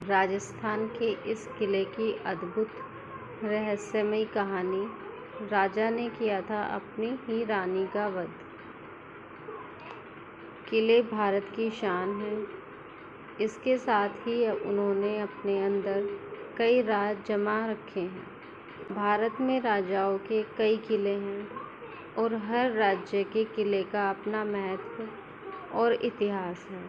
राजस्थान के इस किले की अद्भुत रहस्यमयी कहानी। राजा ने किया था अपनी ही रानी का वध। किले भारत की शान है। इसके साथ ही उन्होंने अपने अंदर कई राज जमा रखे हैं। भारत में राजाओं के कई किले हैं और हर राज्य के किले का अपना महत्व और इतिहास है।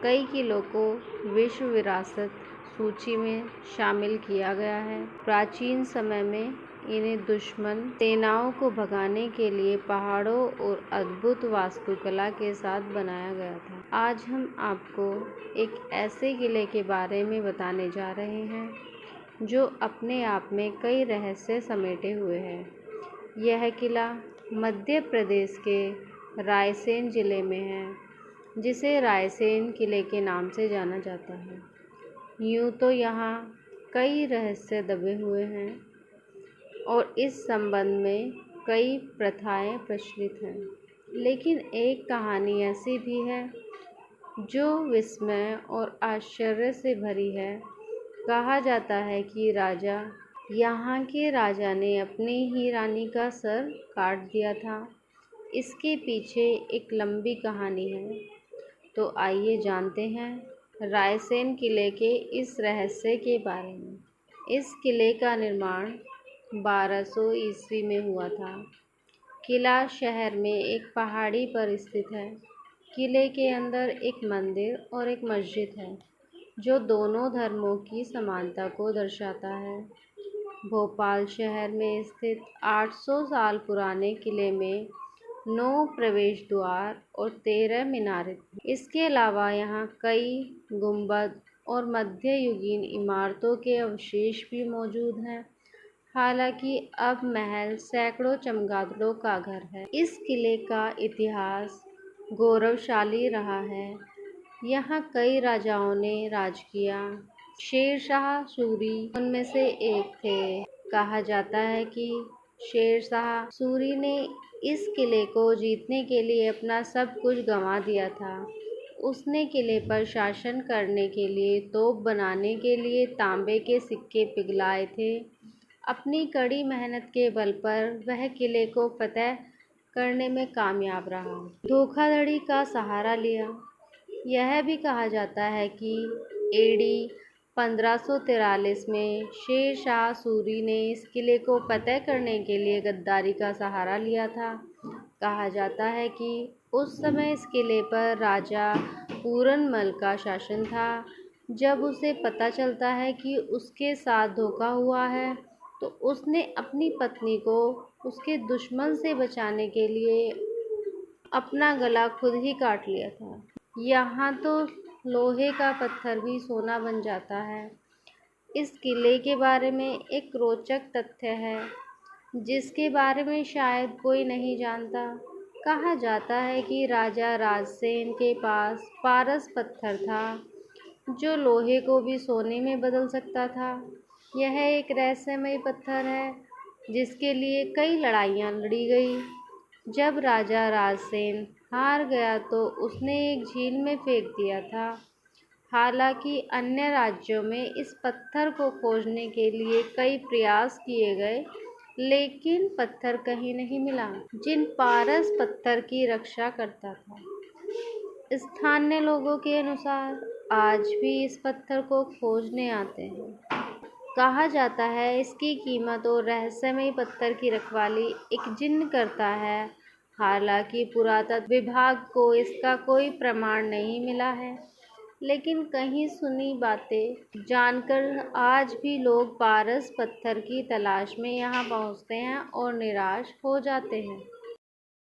कई किलों को विश्व विरासत सूची में शामिल किया गया है। प्राचीन समय में इन्हें दुश्मन सेनाओं को भगाने के लिए पहाड़ों और अद्भुत वास्तुकला के साथ बनाया गया था। आज हम आपको एक ऐसे किले के बारे में बताने जा रहे हैं जो अपने आप में कई रहस्य समेटे हुए है। यह किला मध्य प्रदेश के रायसेन जिले में है, जिसे रायसेन किले के नाम से जाना जाता है। यूँ तो यहाँ कई रहस्य दबे हुए हैं और इस संबंध में कई प्रथाएं प्रचलित हैं, लेकिन एक कहानी ऐसी भी है जो विस्मय और आश्चर्य से भरी है। कहा जाता है कि यहाँ के राजा ने अपनी ही रानी का सर काट दिया था। इसके पीछे एक लंबी कहानी है, तो आइए जानते हैं रायसेन किले के इस रहस्य के बारे में। इस किले का निर्माण 1200 ईस्वी में हुआ था। किला शहर में एक पहाड़ी पर स्थित है। किले के अंदर एक मंदिर और एक मस्जिद है, जो दोनों धर्मों की समानता को दर्शाता है। भोपाल शहर में स्थित 800 साल पुराने किले में 9 प्रवेश द्वार और 13 मीनारें थीं। इसके अलावा यहाँ कई गुंबद और मध्ययुगीन इमारतों के अवशेष भी मौजूद हैं। हालांकि अब महल सैकड़ों चमगादड़ों का घर है। इस किले का इतिहास गौरवशाली रहा है। यहाँ कई राजाओं ने राज किया। शेरशाह सूरी उनमें से एक थे। कहा जाता है कि शेरशाह सूरी ने इस किले को जीतने के लिए अपना सब कुछ गंवा दिया था। उसने किले पर शासन करने के लिए तोप बनाने के लिए तांबे के सिक्के पिघलाए थे। अपनी कड़ी मेहनत के बल पर वह किले को फतह करने में कामयाब रहा। धोखाधड़ी का सहारा लिया। यह भी कहा जाता है कि एडी 1543 में शेरशाह सूरी ने इस किले को फतह करने के लिए गद्दारी का सहारा लिया था। कहा जाता है कि उस समय इस किले पर राजा पूरनमल का शासन था। जब उसे पता चलता है कि उसके साथ धोखा हुआ है, तो उसने अपनी पत्नी को उसके दुश्मन से बचाने के लिए अपना गला खुद ही काट लिया था। यहाँ तो लोहे का पत्थर भी सोना बन जाता है। इस किले के बारे में एक रोचक तथ्य है, जिसके बारे में शायद कोई नहीं जानता। कहा जाता है कि राजा राजसेन के पास पारस पत्थर था, जो लोहे को भी सोने में बदल सकता था। यह एक रहस्यमय पत्थर है, जिसके लिए कई लड़ाइयाँ लड़ी गई। जब राजा राजसेन हार गया तो उसने एक झील में फेंक दिया था। हालांकि अन्य राज्यों में इस पत्थर को खोजने के लिए कई प्रयास किए गए, लेकिन पत्थर कहीं नहीं मिला, जिन पारस पत्थर की रक्षा करता था। स्थानीय लोगों के अनुसार आज भी इस पत्थर को खोजने आते हैं। कहा जाता है इसकी कीमत और रहस्यमय पत्थर की रखवाली एक जिन्न करता है। हालांकि पुरातत्व विभाग को इसका कोई प्रमाण नहीं मिला है, लेकिन कहीं सुनी बातें जानकर आज भी लोग पारस पत्थर की तलाश में यहाँ पहुँचते हैं और निराश हो जाते हैं।